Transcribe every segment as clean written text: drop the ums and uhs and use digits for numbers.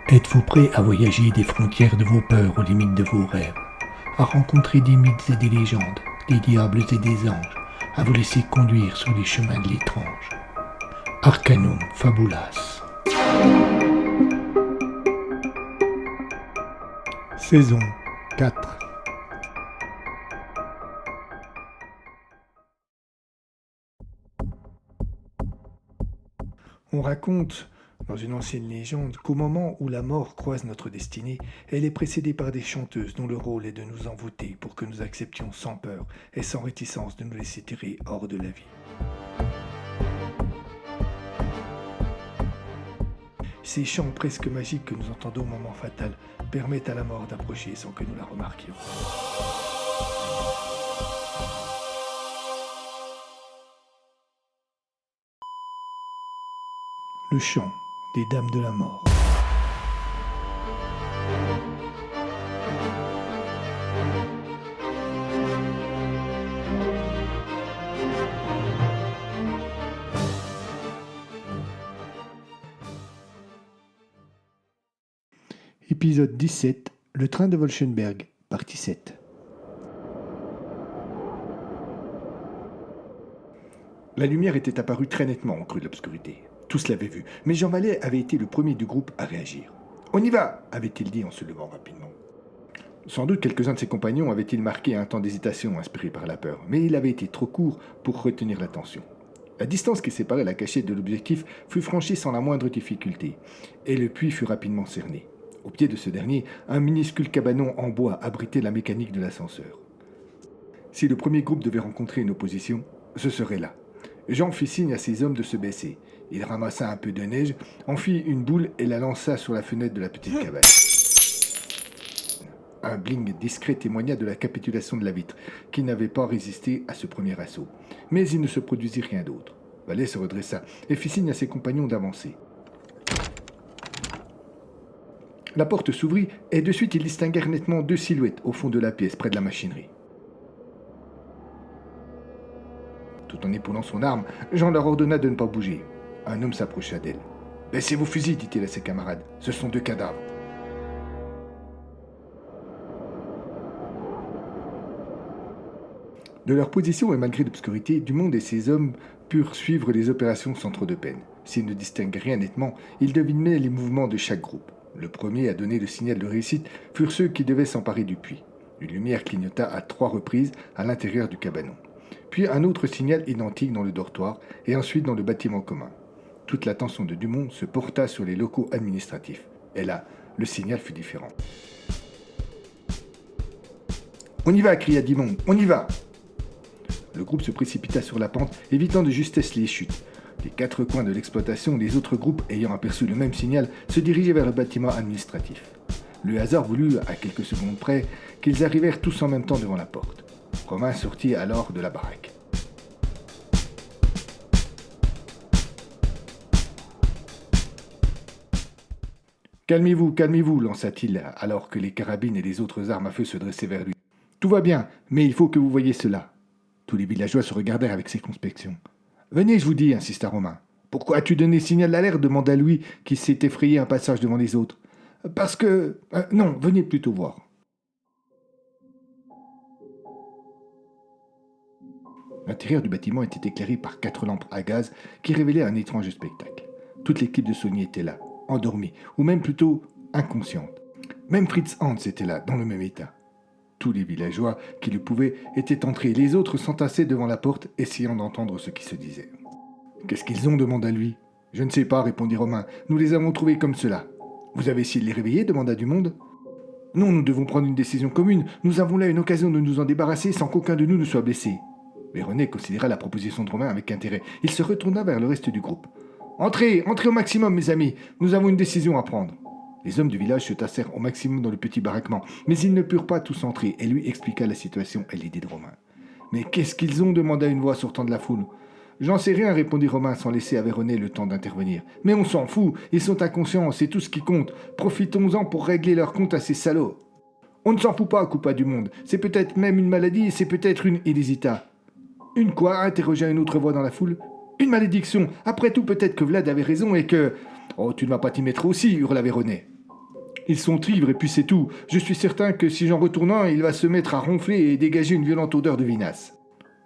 Êtes-vous prêt à voyager des frontières de vos peurs aux limites de vos rêves, à rencontrer des mythes et des légendes, des diables et des anges, à vous laisser conduire sur les chemins de l'étrange? Arcanum Fabulas. Saison 4. On raconte, dans une ancienne légende, qu'au moment où la mort croise notre destinée, elle est précédée par des chanteuses dont le rôle est de nous envoûter pour que nous acceptions sans peur et sans réticence de nous laisser tirer hors de la vie. Ces chants presque magiques que nous entendons au moment fatal permettent à la mort d'approcher sans que nous la remarquions. Le chant des dames de la mort. Épisode 17, le train de Wolfenberg, partie 7. La lumière était apparue très nettement au creux de l'obscurité. Tous l'avaient vu, mais Jean Vallet avait été le premier du groupe à réagir. « On y va !» avait-il dit en se levant rapidement. Sans doute quelques-uns de ses compagnons avaient-ils marqué un temps d'hésitation inspiré par la peur, mais il avait été trop court pour retenir l'attention. La distance qui séparait la cachette de l'objectif fut franchie sans la moindre difficulté, et le puits fut rapidement cerné. Au pied de ce dernier, un minuscule cabanon en bois abritait la mécanique de l'ascenseur. Si le premier groupe devait rencontrer une opposition, ce serait là. Jean fit signe à ses hommes de se baisser. Il ramassa un peu de neige, en fit une boule et la lança sur la fenêtre de la petite cabane. Un bling discret témoigna de la capitulation de la vitre, qui n'avait pas résisté à ce premier assaut. Mais il ne se produisit rien d'autre. Vallet se redressa et fit signe à ses compagnons d'avancer. La porte s'ouvrit et de suite ils distinguèrent nettement deux silhouettes au fond de la pièce, près de la machinerie. Tout en épaulant son arme, Jean leur ordonna de ne pas bouger. Un homme s'approcha d'elle. « Baissez vos fusils, dit-il à ses camarades. Ce sont deux cadavres. » De leur position et malgré l'obscurité, Dumond et ses hommes purent suivre les opérations sans trop de peine. S'ils ne distinguaient rien nettement, ils devinaient les mouvements de chaque groupe. Le premier à donner le signal de réussite furent ceux qui devaient s'emparer du puits. Une lumière clignota à 3 reprises à l'intérieur du cabanon. Puis un autre signal identique dans le dortoir et ensuite dans le bâtiment commun. Toute l'attention de Dumond se porta sur les locaux administratifs. Et là, le signal fut différent. « On y va !» cria Dumond. « On y va !» Le groupe se précipita sur la pente, évitant de justesse les chutes. Des 4 coins de l'exploitation, les autres groupes, ayant aperçu le même signal, se dirigeaient vers le bâtiment administratif. Le hasard voulut, à quelques secondes près, qu'ils arrivèrent tous en même temps devant la porte. Romain sortit alors de la baraque. « Calmez-vous, lança-t-il, alors que les carabines et les autres armes à feu se dressaient vers lui. Tout va bien, mais il faut que vous voyiez cela. » Tous les villageois se regardèrent avec circonspection. « Venez, je vous dis, insista Romain. « Pourquoi as-tu donné signal d'alerte » demanda Louis, qui s'est effrayé un passage devant les autres. « Parce que... non, venez plutôt voir. » L'intérieur du bâtiment était éclairé par 4 lampes à gaz qui révélaient un étrange spectacle. Toute l'équipe de Sony était là, endormie, ou même plutôt inconsciente. Même Fritz Hans était là, dans le même état. Tous les villageois qui le pouvaient étaient entrés. Les autres s'entassaient devant la porte, essayant d'entendre ce qui se disait. « Qu'est-ce qu'ils ont » demanda lui. « Je ne sais pas » répondit Romain. « Nous les avons trouvés comme cela. »« Vous avez essayé de les réveiller » demanda Dumond. « Non, nous devons prendre une décision commune. Nous avons là une occasion de nous en débarrasser sans qu'aucun de nous ne soit blessé. » Mais René considéra la proposition de Romain avec intérêt. Il se retourna vers le reste du groupe. « Entrez au maximum, mes amis. Nous avons une décision à prendre. » Les hommes du village se tassèrent au maximum dans le petit baraquement, mais ils ne purent pas tous entrer et lui expliqua la situation et l'idée de Romain. « Mais qu'est-ce qu'ils ont » demanda une voix sortant de la foule. « J'en sais rien » répondit Romain sans laisser à René le temps d'intervenir. « Mais on s'en fout, ils sont inconscients, c'est tout ce qui compte. Profitons-en pour régler leur compte à ces salauds. »« On ne s'en fout pas » coupa Dumond. « C'est peut-être même une maladie, c'est peut-être une... » Il hésita. Une quoi interrogea une autre voix dans la foule. Une malédiction. Après tout, peut-être que Vlad avait raison et que... Oh, tu ne vas pas t'y mettre aussi, hurla Véronet. Ils sont ivres et puis c'est tout. Je suis certain que si j'en retourne un, il va se mettre à ronfler et dégager une violente odeur de vinasse.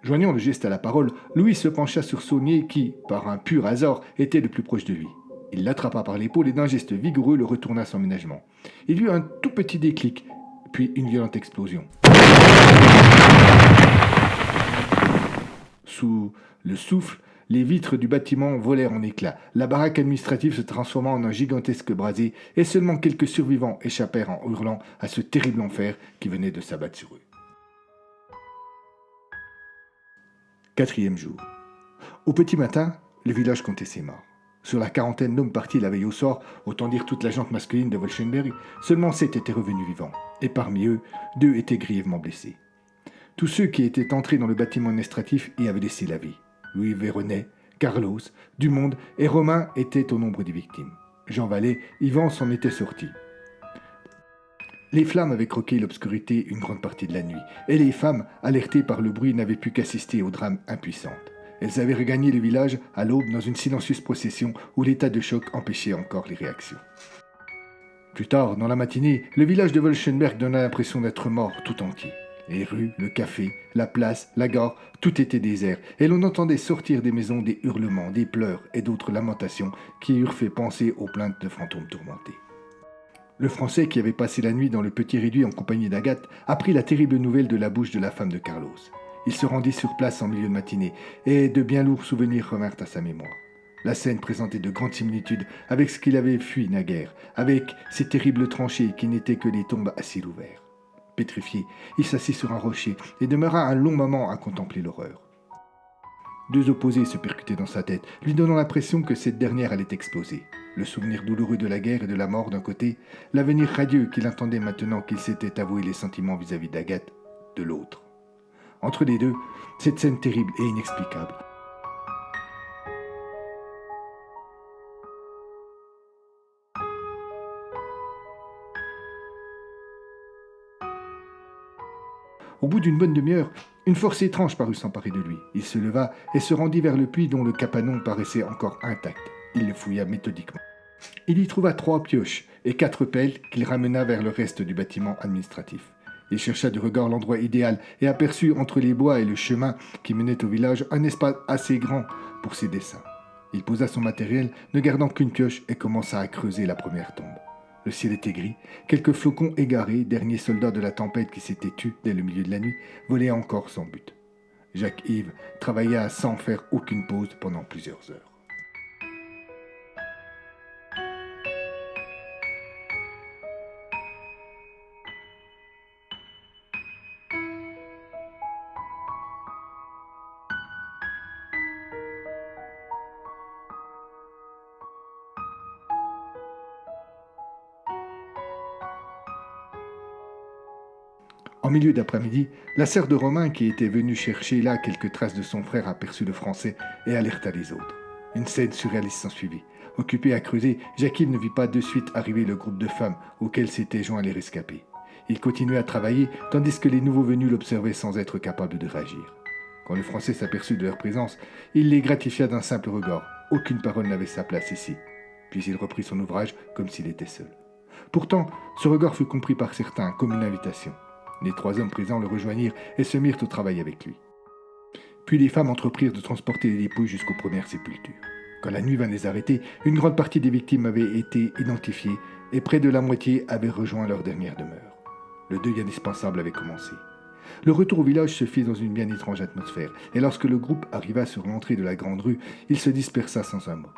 Joignant le geste à la parole, Louis se pencha sur Saunier qui, par un pur hasard, était le plus proche de lui. Il l'attrapa par l'épaule et d'un geste vigoureux le retourna à son ménagement. Il eut un tout petit déclic, puis une violente explosion. Sous le souffle, les vitres du bâtiment volèrent en éclats. La baraque administrative se transforma en un gigantesque brasier et seulement quelques survivants échappèrent en hurlant à ce terrible enfer qui venait de s'abattre sur eux. 4e jour. Au petit matin, le village comptait ses morts. Sur la quarantaine d'hommes partis la veille au sort, autant dire toute la gente masculine de Wolfenberg, seulement 7 étaient revenus vivants, et parmi eux, 2 étaient grièvement blessés. Tous ceux qui étaient entrés dans le bâtiment administratif y avaient laissé la vie. Louis Véronet, Carlos, Dumonde et Romain étaient au nombre des victimes. Jean Vallée, Yvan s'en était sorti. Les flammes avaient croqué l'obscurité une grande partie de la nuit, et les femmes, alertées par le bruit, n'avaient pu qu'assister au drame impuissantes. Elles avaient regagné le village à l'aube dans une silencieuse procession où l'état de choc empêchait encore les réactions. Plus tard, dans la matinée, le village de Wolfenberg donna l'impression d'être mort tout entier. Les rues, le café, la place, la gare, tout était désert, et l'on entendait sortir des maisons des hurlements, des pleurs et d'autres lamentations qui eurent fait penser aux plaintes de fantômes tourmentés. Le Français, qui avait passé la nuit dans le petit réduit en compagnie d'Agathe, apprit la terrible nouvelle de la bouche de la femme de Carlos. Il se rendit sur place en milieu de matinée, et de bien lourds souvenirs revinrent à sa mémoire. La scène présentait de grandes similitudes avec ce qu'il avait fui naguère, avec ces terribles tranchées qui n'étaient que des tombes à ciel ouvert. Pétrifié, il s'assit sur un rocher et demeura un long moment à contempler l'horreur. 2 opposés se percutaient dans sa tête, lui donnant l'impression que cette dernière allait exploser. Le souvenir douloureux de la guerre et de la mort d'un côté, l'avenir radieux qu'il entendait maintenant qu'il s'était avoué les sentiments vis-à-vis d'Agathe de l'autre. Entre les deux, cette scène terrible et inexplicable. Au bout d'une bonne demi-heure, une force étrange parut s'emparer de lui. Il se leva et se rendit vers le puits dont le capanon paraissait encore intact. Il le fouilla méthodiquement. Il y trouva 3 pioches et 4 pelles qu'il ramena vers le reste du bâtiment administratif. Il chercha du regard l'endroit idéal et aperçut entre les bois et le chemin qui menait au village un espace assez grand pour ses dessins. Il posa son matériel, ne gardant qu'une pioche, et commença à creuser la première tombe. Le ciel était gris, quelques flocons égarés, derniers soldats de la tempête qui s'étaient tus dès le milieu de la nuit, volaient encore sans but. Jacques-Yves travailla sans faire aucune pause pendant plusieurs heures. En milieu d'après-midi, la sœur de Romain, qui était venue chercher là quelques traces de son frère, aperçut le Français et alerta les autres. Une scène surréaliste s'ensuivit. Occupé à creuser, Jacques-Yves ne vit pas de suite arriver le groupe de femmes auquel s'étaient joints les rescapés. Il continuait à travailler, tandis que les nouveaux venus l'observaient sans être capables de réagir. Quand le Français s'aperçut de leur présence, il les gratifia d'un simple regard. Aucune parole n'avait sa place ici. Puis il reprit son ouvrage comme s'il était seul. Pourtant, ce regard fut compris par certains comme une invitation. Les 3 hommes présents le rejoignirent et se mirent au travail avec lui. Puis les femmes entreprirent de transporter les dépouilles jusqu'aux premières sépultures. Quand la nuit vint les arrêter, une grande partie des victimes avait été identifiées et près de la moitié avaient rejoint leur dernière demeure. Le deuil indispensable avait commencé. Le retour au village se fit dans une bien étrange atmosphère, et lorsque le groupe arriva sur l'entrée de la grande rue, il se dispersa sans un mot.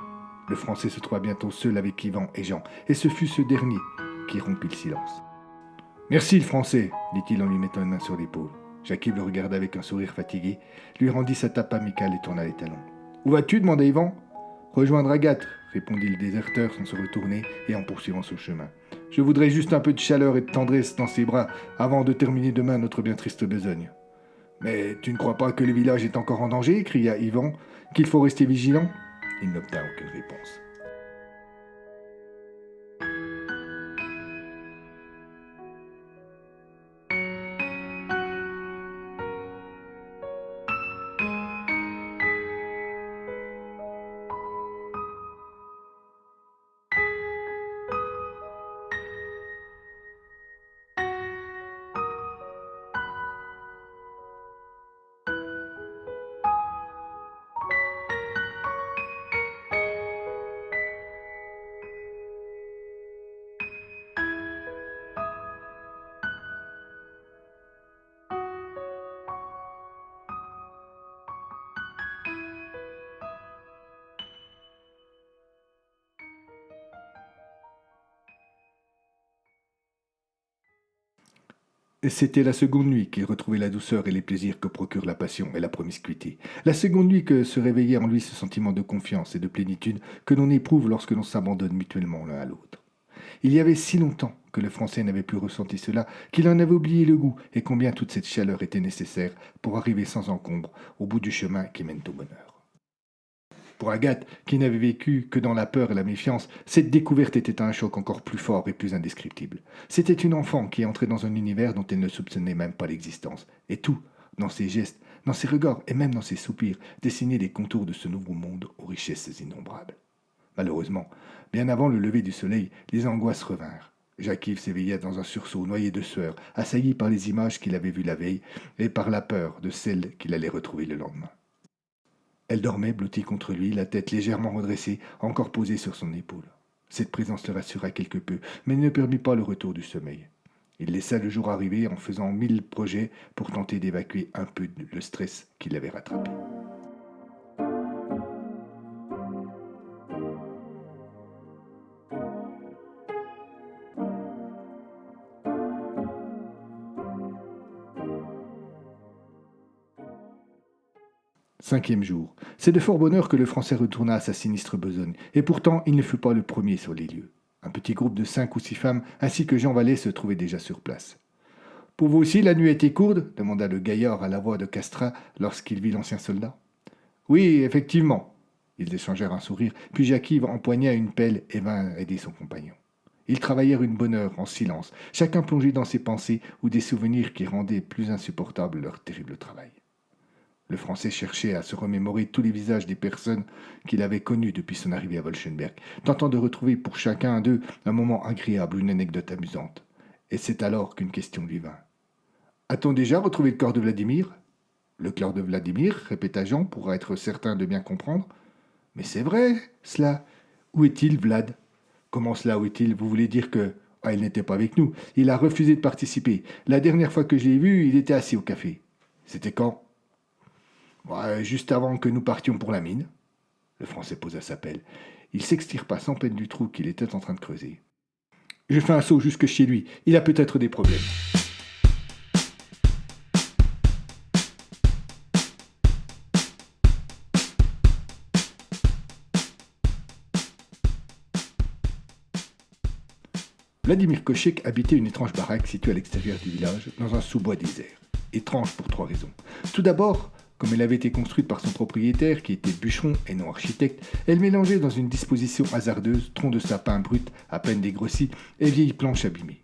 Le Français se trouva bientôt seul avec Yvan et Jean, et ce fut ce dernier qui rompit le silence. « Merci, le Français » dit-il en lui mettant une main sur l'épaule. Jacques-Yves le regarda avec un sourire fatigué, lui rendit sa tape amicale et tourna les talons. « Où vas-tu » demanda Yvan. « Rejoindre Agathe » répondit le déserteur sans se retourner et en poursuivant son chemin. « Je voudrais juste un peu de chaleur et de tendresse dans ses bras avant de terminer demain notre bien triste besogne. »« Mais tu ne crois pas que le village est encore en danger » cria Yvan. « Qu'il faut rester vigilant ?» Il n'obtint aucune réponse. Et c'était la seconde nuit qu'il retrouvait la douceur et les plaisirs que procurent la passion et la promiscuité. La seconde nuit que se réveillait en lui ce sentiment de confiance et de plénitude que l'on éprouve lorsque l'on s'abandonne mutuellement l'un à l'autre. Il y avait si longtemps que le Français n'avait plus ressenti cela qu'il en avait oublié le goût et combien toute cette chaleur était nécessaire pour arriver sans encombre au bout du chemin qui mène au bonheur. Pour Agathe, qui n'avait vécu que dans la peur et la méfiance, cette découverte était un choc encore plus fort et plus indescriptible. C'était une enfant qui entrait dans un univers dont elle ne soupçonnait même pas l'existence. Et tout, dans ses gestes, dans ses regards et même dans ses soupirs, dessinait les contours de ce nouveau monde aux richesses innombrables. Malheureusement, bien avant le lever du soleil, les angoisses revinrent. Jacques-Yves s'éveilla dans un sursaut noyé de sueur, assailli par les images qu'il avait vues la veille et par la peur de celles qu'il allait retrouver le lendemain. Elle dormait blottie contre lui, la tête légèrement redressée, encore posée sur son épaule. Cette présence le rassura quelque peu, mais ne permit pas le retour du sommeil. Il laissa le jour arriver en faisant 1000 projets pour tenter d'évacuer un peu le stress qui l'avait rattrapé. 5e jour. C'est de fort bonheur que le Français retourna à sa sinistre besogne, et pourtant il ne fut pas le premier sur les lieux. Un petit groupe de 5 ou 6 femmes ainsi que Jean Vallet se trouvait déjà sur place. Pour vous aussi, la nuit était courte demanda le gaillard à la voix de Castrat lorsqu'il vit l'ancien soldat. Oui, effectivement. Ils échangèrent un sourire, puis Jacques-Yves empoigna une pelle et vint aider son compagnon. Ils travaillèrent une bonne heure en silence, chacun plongé dans ses pensées ou des souvenirs qui rendaient plus insupportable leur terrible travail. Le Français cherchait à se remémorer tous les visages des personnes qu'il avait connues depuis son arrivée à Wolfenberg, tentant de retrouver pour chacun d'eux un moment agréable ou une anecdote amusante. Et c'est alors qu'une question lui vint. A-t-on déjà retrouvé le corps de Vladimir ? Le corps de Vladimir, répéta Jean, pour être certain de bien comprendre. Mais c'est vrai, cela. Où est-il, Vlad ? Comment cela, où est-il ? Vous voulez dire que... Ah, il n'était pas avec nous. Il a refusé de participer. La dernière fois que je l'ai vu, il était assis au café. C'était quand ? Ouais, juste avant que nous partions pour la mine. Le Français posa sa pelle. Il s'extirpa sans peine du trou qu'il était en train de creuser. Je fais un saut jusque chez lui. Il a peut-être des problèmes. Vladimir Kochek habitait une étrange baraque située à l'extérieur du village, dans un sous-bois désert. Étrange pour 3 raisons. Tout d'abord, comme elle avait été construite par son propriétaire, qui était bûcheron et non architecte, elle mélangeait dans une disposition hasardeuse troncs de sapin bruts à peine dégrossis et vieilles planches abîmées.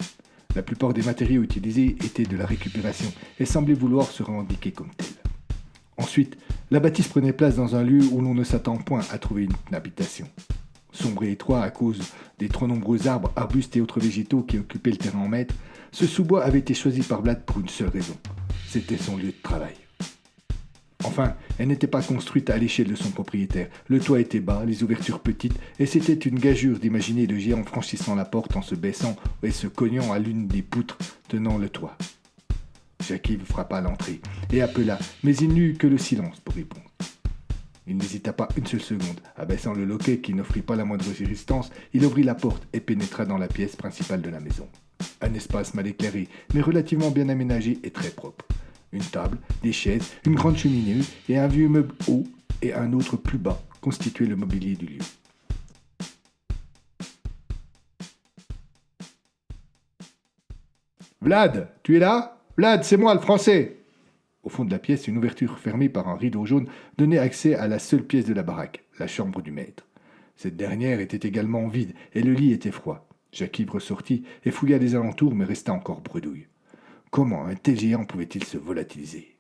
La plupart des matériaux utilisés étaient de la récupération et semblaient vouloir se revendiquer comme tels. Ensuite, la bâtisse prenait place dans un lieu où l'on ne s'attend point à trouver une habitation. Sombre et étroit à cause des trop nombreux arbres, arbustes et autres végétaux qui occupaient le terrain en mètres, ce sous-bois avait été choisi par Vlad pour une seule raison. C'était son lieu de travail. Enfin, elle n'était pas construite à l'échelle de son propriétaire. Le toit était bas, les ouvertures petites, et c'était une gageure d'imaginer le géant franchissant la porte en se baissant et se cognant à l'une des poutres tenant le toit. Jacques-Yves frappa à l'entrée et appela, mais il n'eut que le silence pour répondre. Il n'hésita pas une seule seconde. Abaissant le loquet qui n'offrit pas la moindre résistance, il ouvrit la porte et pénétra dans la pièce principale de la maison. Un espace mal éclairé, mais relativement bien aménagé et très propre. Une table, des chaises, une grande cheminée et un vieux meuble haut et un autre plus bas constituaient le mobilier du lieu. Vlad, tu es là ? Vlad, c'est moi, le Français ! Au fond de la pièce, une ouverture fermée par un rideau jaune donnait accès à la seule pièce de la baraque, la chambre du maître. Cette dernière était également vide et le lit était froid. Jacques-Yves ressortit et fouilla les alentours mais resta encore bredouille. Comment un tel géant pouvait-il se volatiliser ?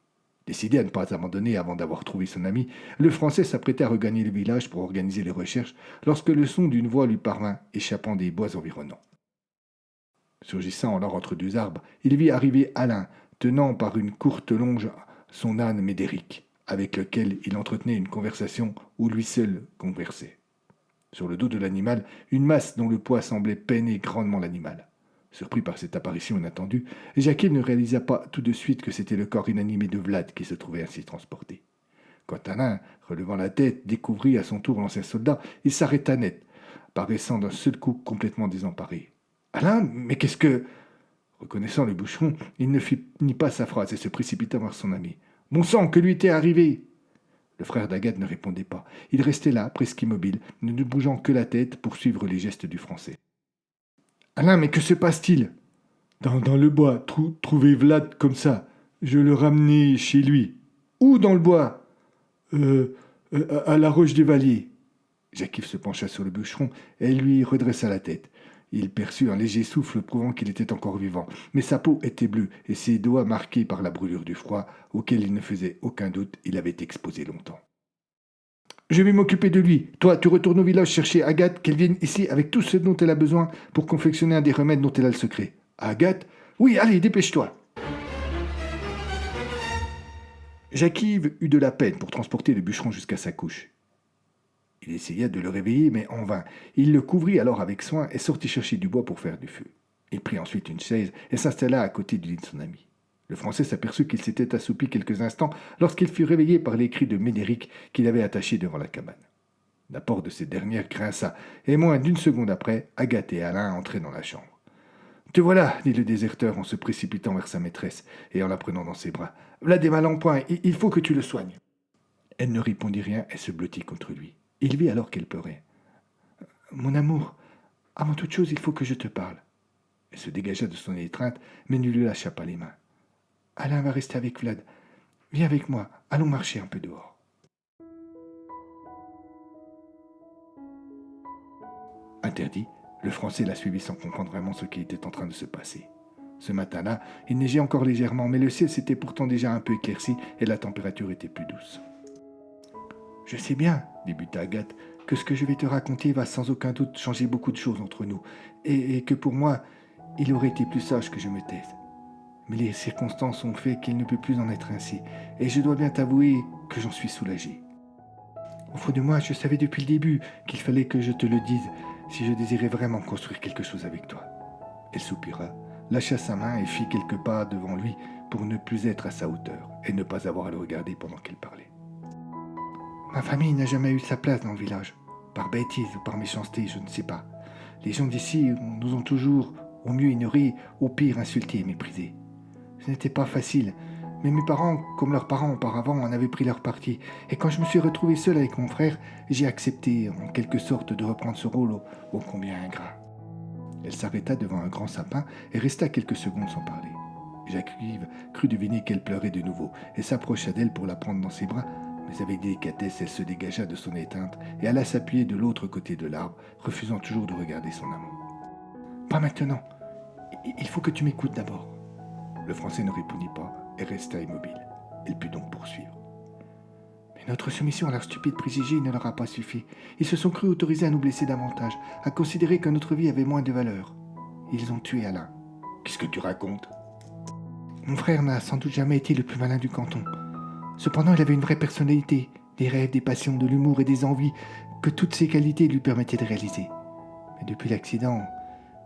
Décidé à ne pas abandonner avant d'avoir trouvé son ami, le Français s'apprêtait à regagner le village pour organiser les recherches lorsque le son d'une voix lui parvint, échappant des bois environnants. Surgissant alors entre 2 arbres, il vit arriver Alain, tenant par une courte longe son âne Médéric, avec lequel il entretenait une conversation où lui seul conversait. Sur le dos de l'animal, une masse dont le poids semblait peiner grandement l'animal. Surpris par cette apparition inattendue, Jacques ne réalisa pas tout de suite que c'était le corps inanimé de Vlad qui se trouvait ainsi transporté. Quand Alain, relevant la tête, découvrit à son tour l'ancien soldat, il s'arrêta net, paraissant d'un seul coup complètement désemparé. « Alain, mais qu'est-ce que... » Reconnaissant le bûcheron, il ne finit pas sa phrase et se précipita vers son ami. « Bon sang, que lui était arrivé ?» Le frère d'Agathe ne répondait pas. Il restait là, presque immobile, ne bougeant que la tête pour suivre les gestes du Français. « Alain, mais que se passe-t-il ?»« Dans le bois, trouver Vlad comme ça. Je le ramenais chez lui. »« Où dans le bois ?»« À la roche des Valiers. » Jacques-Yves se pencha sur le bûcheron et lui redressa la tête. Il perçut un léger souffle prouvant qu'il était encore vivant, mais sa peau était bleue et ses doigts marqués par la brûlure du froid, auquel il ne faisait aucun doute, il avait exposé longtemps. « Je vais m'occuper de lui. Toi, tu retournes au village chercher Agathe, qu'elle vienne ici avec tout ce dont elle a besoin pour confectionner un des remèdes dont elle a le secret. »« Agathe ? Oui, allez, dépêche-toi !» Jacques-Yves eut de la peine pour transporter le bûcheron jusqu'à sa couche. Il essaya de le réveiller, mais en vain. Il le couvrit alors avec soin et sortit chercher du bois pour faire du feu. Il prit ensuite une chaise et s'installa à côté du lit de son ami. Le Français s'aperçut qu'il s'était assoupi quelques instants lorsqu'il fut réveillé par les cris de Médéric qu'il avait attaché devant la cabane. La porte de cette dernière grinça, et moins d'une seconde après, Agathe et Alain entraient dans la chambre. « Te voilà !» dit le déserteur en se précipitant vers sa maîtresse et en la prenant dans ses bras. « Vlad est mal en point, il faut que tu le soignes. » Elle ne répondit rien et se blottit contre lui. Il vit alors qu'elle pleurait. « Mon amour, avant toute chose, il faut que je te parle. » Elle se dégagea de son étreinte, mais ne lui lâcha pas les mains. « Alain va rester avec Vlad. Viens avec moi, allons marcher un peu dehors. » Interdit, le Français la suivit sans comprendre vraiment ce qui était en train de se passer. Ce matin-là, il neigeait encore légèrement, mais le ciel s'était pourtant déjà un peu éclairci et la température était plus douce. « Je sais bien, » débuta Agathe, « que ce que je vais te raconter va sans aucun doute changer beaucoup de choses entre nous, et que pour moi, il aurait été plus sage que je me taise. Mais les circonstances ont fait qu'il ne peut plus en être ainsi, et je dois bien t'avouer que j'en suis soulagé. Au fond de moi, je savais depuis le début qu'il fallait que je te le dise si je désirais vraiment construire quelque chose avec toi. » Elle soupira, lâcha sa main et fit quelques pas devant lui pour ne plus être à sa hauteur et ne pas avoir à le regarder pendant qu'elle parlait. Ma famille n'a jamais eu sa place dans le village. Par bêtise ou par méchanceté, je ne sais pas. Les gens d'ici nous ont toujours, au mieux ignorés, au pire insultés et méprisés. Ce n'était pas facile, mais mes parents, comme leurs parents auparavant, en avaient pris leur parti. Et quand je me suis retrouvé seul avec mon frère, j'ai accepté, en quelque sorte, de reprendre ce rôle ô combien ingrat. Elle s'arrêta devant un grand sapin et resta quelques secondes sans parler. Jacques-Yves crut deviner qu'elle pleurait de nouveau et s'approcha d'elle pour la prendre dans ses bras, mais avec délicatesse, elle se dégagea de son étreinte et alla s'appuyer de l'autre côté de l'arbre, refusant toujours de regarder son amant. « Pas maintenant. Il faut que tu m'écoutes d'abord. » Le Français ne répondit pas et resta immobile. Elle put donc poursuivre. « Mais notre soumission à leurs stupides préjugés ne leur a pas suffi. Ils se sont crus autorisés à nous blesser davantage, à considérer que notre vie avait moins de valeur. Ils ont tué Alain. »« Qu'est-ce que tu racontes ?»« Mon frère n'a sans doute jamais été le plus malin du canton. Cependant, il avait une vraie personnalité, des rêves, des passions, de l'humour et des envies que toutes ces qualités lui permettaient de réaliser. Mais depuis l'accident,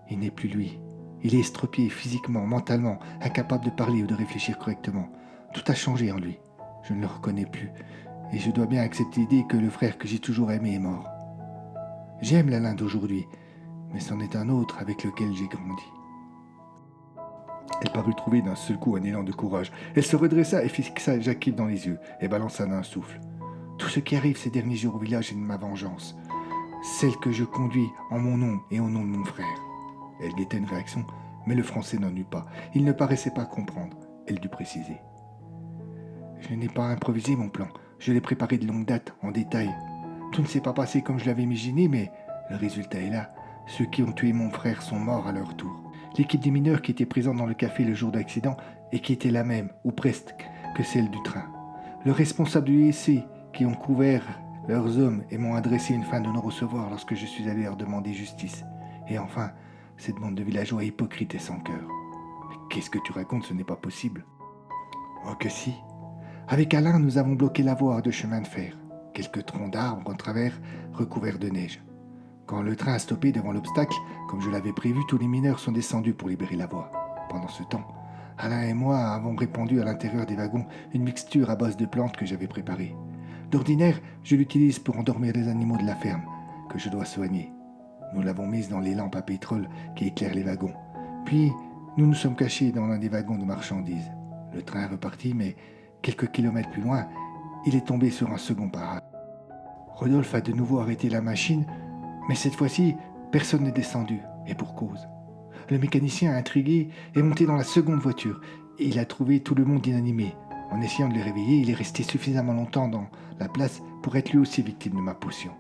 il n'est plus lui. Il est estropié physiquement, mentalement, incapable de parler ou de réfléchir correctement. Tout a changé en lui. Je ne le reconnais plus, et je dois bien accepter l'idée que le frère que j'ai toujours aimé est mort. J'aime l'Alain d'aujourd'hui, mais c'en est un autre avec lequel j'ai grandi. » Elle parut trouver d'un seul coup un élan de courage. Elle se redressa et fixa Jacques-Yves dans les yeux et balança d'un souffle. « Tout ce qui arrive ces derniers jours au village est de ma vengeance, celle que je conduis en mon nom et au nom de mon frère. » Elle guettait une réaction, mais le Français n'en eut pas. Il ne paraissait pas comprendre. Elle dut préciser. « Je n'ai pas improvisé mon plan. Je l'ai préparé de longue date, en détail. Tout ne s'est pas passé comme je l'avais imaginé, mais le résultat est là. Ceux qui ont tué mon frère sont morts à leur tour. L'équipe des mineurs qui était présente dans le café le jour de l'accident et qui était la même, ou presque, que celle du train. Le responsable du lycée qui ont couvert leurs hommes et m'ont adressé une fin de non-recevoir lorsque je suis allé leur demander justice. Et enfin, cette bande de villageois hypocrites et sans cœur. Mais qu'est-ce que tu racontes, ce n'est pas possible. » »« Oh que si. Avec Alain, nous avons bloqué la voie de chemin de fer. Quelques troncs d'arbres en travers recouverts de neige. Quand le train a stoppé devant l'obstacle, comme je l'avais prévu, tous les mineurs sont descendus pour libérer la voie. Pendant ce temps, Alain et moi avons répandu à l'intérieur des wagons une mixture à base de plantes que j'avais préparée. D'ordinaire, je l'utilise pour endormir les animaux de la ferme, que je dois soigner. Nous l'avons mise dans les lampes à pétrole qui éclairent les wagons. Puis, nous nous sommes cachés dans l'un des wagons de marchandises. Le train est reparti, mais quelques kilomètres plus loin, il est tombé sur un second parade. Rodolphe a de nouveau arrêté la machine, mais cette fois-ci, personne n'est descendu, et pour cause. Le mécanicien, intrigué, est monté dans la seconde voiture, et il a trouvé tout le monde inanimé. En essayant de les réveiller, il est resté suffisamment longtemps dans la place pour être lui aussi victime de ma potion.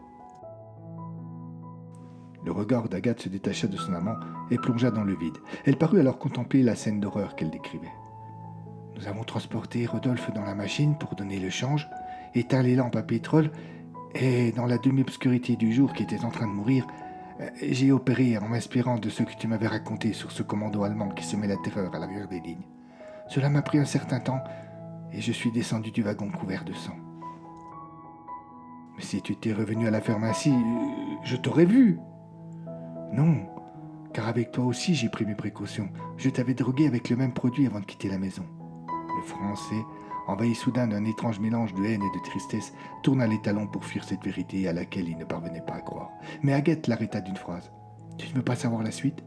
Le regard d'Agathe se détacha de son amant et plongea dans le vide. Elle parut alors contempler la scène d'horreur qu'elle décrivait. Nous avons transporté Rodolphe dans la machine pour donner le change, éteint les lampes à pétrole, et dans la demi-obscurité du jour qui était en train de mourir, j'ai opéré en m'inspirant de ce que tu m'avais raconté sur ce commando allemand qui semait la terreur à l'arrière des lignes. Cela m'a pris un certain temps, et je suis descendu du wagon couvert de sang. Mais si tu étais revenu à la ferme ainsi, je t'aurais vu. Non, car avec toi aussi j'ai pris mes précautions. Je t'avais drogué avec le même produit avant de quitter la maison. Le Français, envahi soudain d'un étrange mélange de haine et de tristesse, tourna les talons pour fuir cette vérité à laquelle il ne parvenait pas à croire. Mais Agathe l'arrêta d'une phrase. « Tu ne veux pas savoir la suite ?»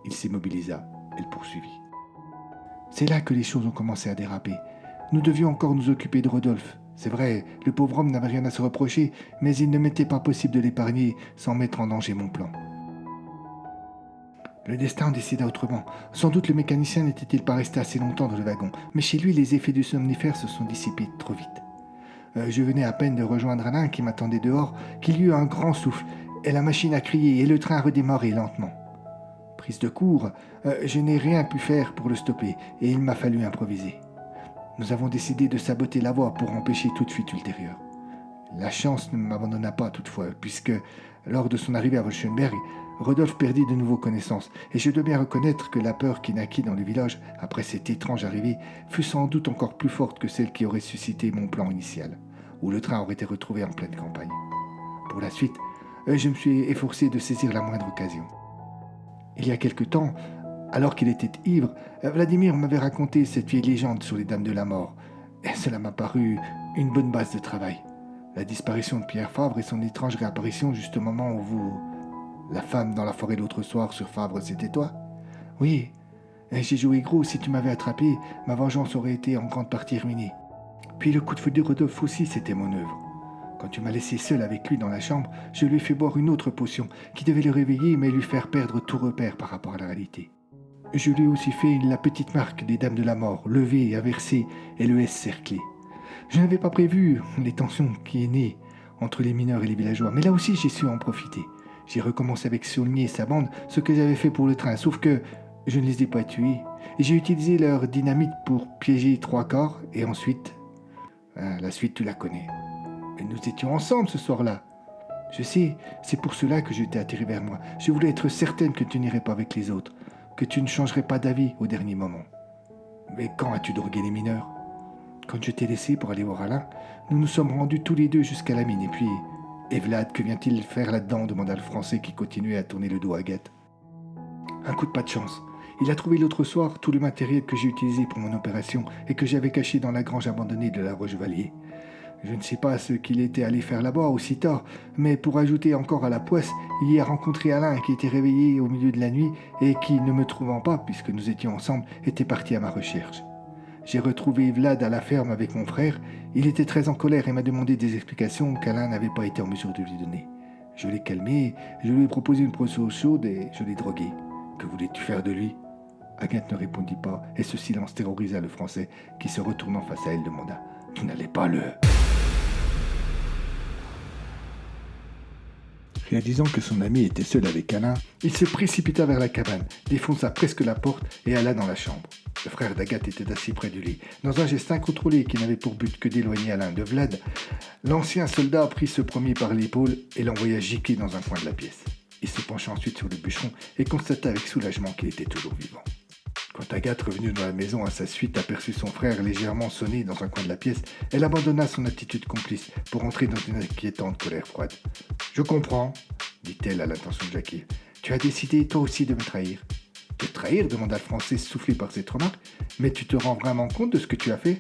Il s'immobilisa. Elle poursuivit. « C'est là que les choses ont commencé à déraper. Nous devions encore nous occuper de Rodolphe. C'est vrai, le pauvre homme n'avait rien à se reprocher, mais il ne m'était pas possible de l'épargner sans mettre en danger mon plan. Le destin décida autrement. Sans doute le mécanicien n'était-il pas resté assez longtemps dans le wagon, mais chez lui les effets du somnifère se sont dissipés trop vite. Je venais à peine de rejoindre Alain qui m'attendait dehors, qu'il y eut un grand souffle, et la machine a crié et le train a redémarré lentement. Prise de court, je n'ai rien pu faire pour le stopper, et il m'a fallu improviser. Nous avons décidé de saboter la voie pour empêcher toute fuite ultérieure. La chance ne m'abandonna pas toutefois, puisque, lors de son arrivée à Wolfenberg, Rodolphe perdit de nouveau connaissance, et je dois bien reconnaître que la peur qui naquit dans le village après cette étrange arrivée fut sans doute encore plus forte que celle qui aurait suscité mon plan initial, où le train aurait été retrouvé en pleine campagne. Pour la suite, je me suis efforcé de saisir la moindre occasion. Il y a quelque temps, alors qu'il était ivre, Vladimir m'avait raconté cette vieille légende sur les Dames de la Mort, et cela m'a paru une bonne base de travail. La disparition de Pierre Fabre et son étrange réapparition juste au moment où vous... La femme dans la forêt l'autre soir sur Fabre, c'était toi? Oui, j'ai joué gros. Si tu m'avais attrapé, ma vengeance aurait été en grande partie ruinée. Puis le coup de feu de Rodolphe aussi, c'était mon œuvre. Quand tu m'as laissé seul avec lui dans la chambre, je lui ai fait boire une autre potion qui devait le réveiller mais lui faire perdre tout repère par rapport à la réalité. Je lui ai aussi fait la petite marque des Dames de la Mort, levée, inversée et le S cerclé. Je n'avais pas prévu les tensions qui est nées entre les mineurs et les villageois, mais là aussi j'ai su en profiter. J'ai recommencé avec Saulnier et sa bande ce que j'avais fait pour le train, sauf que je ne les ai pas tués. Et j'ai utilisé leur dynamite pour piéger 3 corps, et ensuite... la suite, tu la connais. Et nous étions ensemble ce soir-là. Je sais, c'est pour cela que je t'ai attiré vers moi. Je voulais être certaine que tu n'irais pas avec les autres, que tu ne changerais pas d'avis au dernier moment. Mais quand as-tu drogué les mineurs? Quand je t'ai laissé pour aller voir Alain, nous nous sommes rendus tous les deux jusqu'à la mine, et puis... « Et Vlad, que vient-il faire là-dedans » demanda le Français qui continuait à tourner le dos à Agathe. « Un coup de pas de chance. Il a trouvé l'autre soir tout le matériel que j'ai utilisé pour mon opération et que j'avais caché dans la grange abandonnée de la Rochevalier. Je ne sais pas ce qu'il était allé faire là-bas aussi tard, mais pour ajouter encore à la poisse, il y a rencontré Alain qui était réveillé au milieu de la nuit et qui, ne me trouvant pas, puisque nous étions ensemble, était parti à ma recherche. J'ai retrouvé Vlad à la ferme avec mon frère. Il était très en colère et m'a demandé des explications qu'Alain n'avait pas été en mesure de lui donner. Je l'ai calmé, je lui ai proposé une brosse chaude et je l'ai drogué. Que voulais-tu faire de lui? Agathe ne répondit pas et ce silence terrorisa le Français qui, se retournant face à elle, demanda « Tu n'allais pas le... » Réalisant que son ami était seul avec Alain, il se précipita vers la cabane, défonça presque la porte et alla dans la chambre. Le frère d'Agathe était assis près du lit. Dans un geste incontrôlé qui n'avait pour but que d'éloigner Alain de Vlad, l'ancien soldat prit ce premier par l'épaule et l'envoya gicler dans un coin de la pièce. Il se pencha ensuite sur le bûcheron et constata avec soulagement qu'il était toujours vivant. Quand Agathe, revenue dans la maison à sa suite, aperçut son frère légèrement sonné dans un coin de la pièce, elle abandonna son attitude complice pour entrer dans une inquiétante colère froide. « Je comprends, » dit-elle à l'intention de Jackie. « Tu as décidé toi aussi de me trahir. »« Te trahir » demanda le Français soufflé par cette remarque. « Mais tu te rends vraiment compte de ce que tu as fait ?»«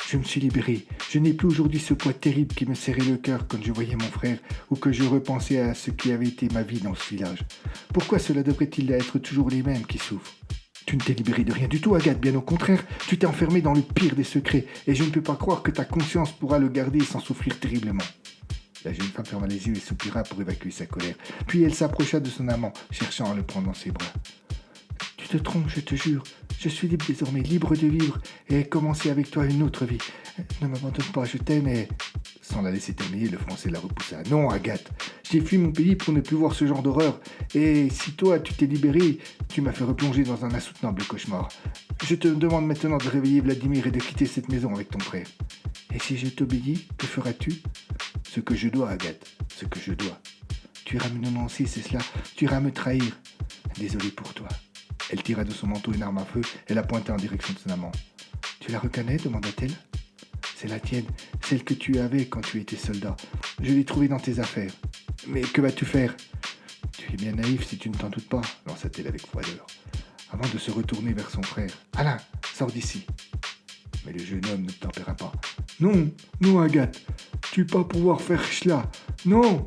Je me suis libéré. Je n'ai plus aujourd'hui ce poids terrible qui me serrait le cœur quand je voyais mon frère ou que je repensais à ce qui avait été ma vie dans ce village. Pourquoi cela devrait-il être toujours les mêmes qui souffrent ? Tu ne t'es libérée de rien du tout, Agathe, bien au contraire. Tu t'es enfermée dans le pire des secrets, et je ne peux pas croire que ta conscience pourra le garder sans souffrir terriblement. La jeune femme ferma les yeux et soupira pour évacuer sa colère. Puis elle s'approcha de son amant, cherchant à le prendre dans ses bras. Tu te trompes, je te jure. Je suis libre désormais, libre de vivre et commencer avec toi une autre vie. Ne m'abandonne pas, je t'aime et... Sans la laisser terminer, le Français la repoussa. Non, Agathe, j'ai fui mon pays pour ne plus voir ce genre d'horreur. Et si toi, tu t'es libérée, tu m'as fait replonger dans un insoutenable cauchemar. Je te demande maintenant de réveiller Vladimir et de quitter cette maison avec ton frère. Et si je t'obéis, que feras-tu? Ce que je dois, Agathe, ce que je dois. Tu iras me dénoncer, c'est cela. Tu iras me trahir. Désolé pour toi. Elle tira de son manteau une arme à feu et la pointa en direction de son amant. Tu la reconnais? Demanda-t-elle. C'est la tienne, celle que tu avais quand tu étais soldat. Je l'ai trouvée dans tes affaires. Mais que vas-tu faire? Tu es bien naïf si tu ne t'en doutes pas, lança-t-elle avec froideur, avant de se retourner vers son frère. Alain, sors d'ici. Mais le jeune homme ne tempéra pas. Non, non, Agathe, tu vas pas pouvoir faire cela. Non.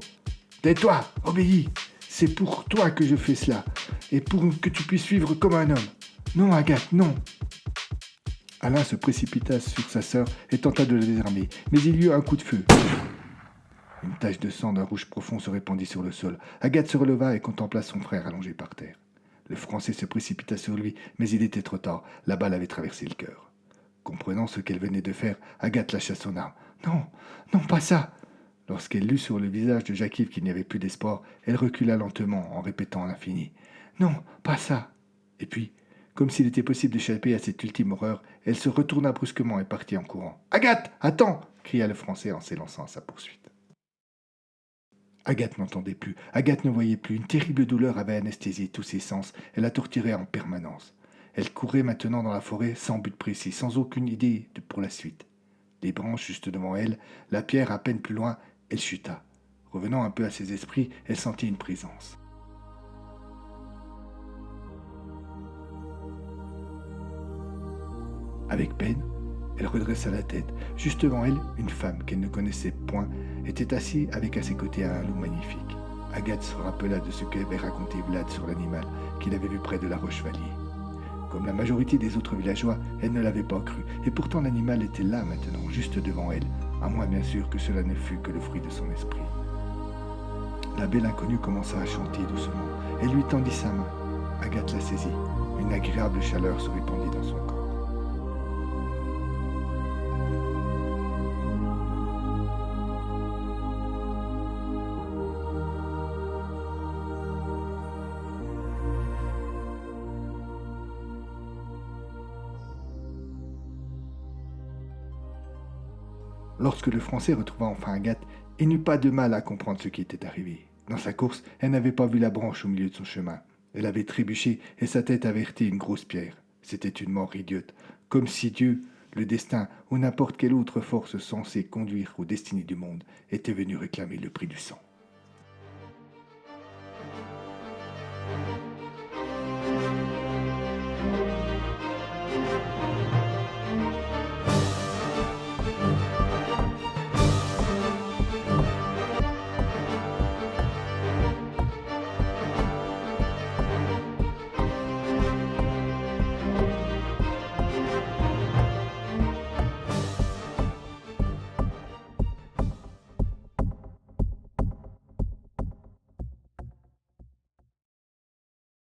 Tais-toi, obéis. C'est pour toi que je fais cela, et pour que tu puisses vivre comme un homme. Non, Agathe, non. Alain se précipita sur sa sœur et tenta de la désarmer, mais il y eut un coup de feu. Une tache de sang d'un rouge profond se répandit sur le sol. Agathe se releva et contempla son frère allongé par terre. Le Français se précipita sur lui, mais il était trop tard. La balle avait traversé le cœur. Comprenant ce qu'elle venait de faire, Agathe lâcha son arme. Non, non, pas ça. Lorsqu'elle lut sur le visage de Jacques-Yves qu'il n'y avait plus d'espoir, elle recula lentement en répétant à l'infini. Non, pas ça. Et puis, comme s'il était possible d'échapper à cette ultime horreur, elle se retourna brusquement et partit en courant. « Agathe, attends !» cria le Français en s'élançant à sa poursuite. Agathe n'entendait plus, Agathe ne voyait plus. Une terrible douleur avait anesthésié tous ses sens, elle la torturait en permanence. Elle courait maintenant dans la forêt sans but précis, sans aucune idée pour la suite. Des branches juste devant elle, la pierre à peine plus loin, elle chuta. Revenant un peu à ses esprits, elle sentit une présence. Avec peine, elle redressa la tête. Juste devant elle, une femme qu'elle ne connaissait point était assise avec à ses côtés un loup magnifique. Agathe se rappela de ce qu'avait raconté Vlad sur l'animal qu'il avait vu près de la Rochevalier. Comme la majorité des autres villageois, elle ne l'avait pas cru, et pourtant l'animal était là maintenant, juste devant elle, à moins bien sûr que cela ne fût que le fruit de son esprit. La belle inconnue commença à chanter doucement. Elle lui tendit sa main. Agathe la saisit. Une agréable chaleur se répandit dans son corps. Lorsque le Français retrouva enfin Agathe, il n'eut pas de mal à comprendre ce qui était arrivé. Dans sa course, elle n'avait pas vu la branche au milieu de son chemin. Elle avait trébuché et sa tête avait heurté une grosse pierre. C'était une mort idiote, comme si Dieu, le destin ou n'importe quelle autre force censée conduire aux destinées du monde était venu réclamer le prix du sang.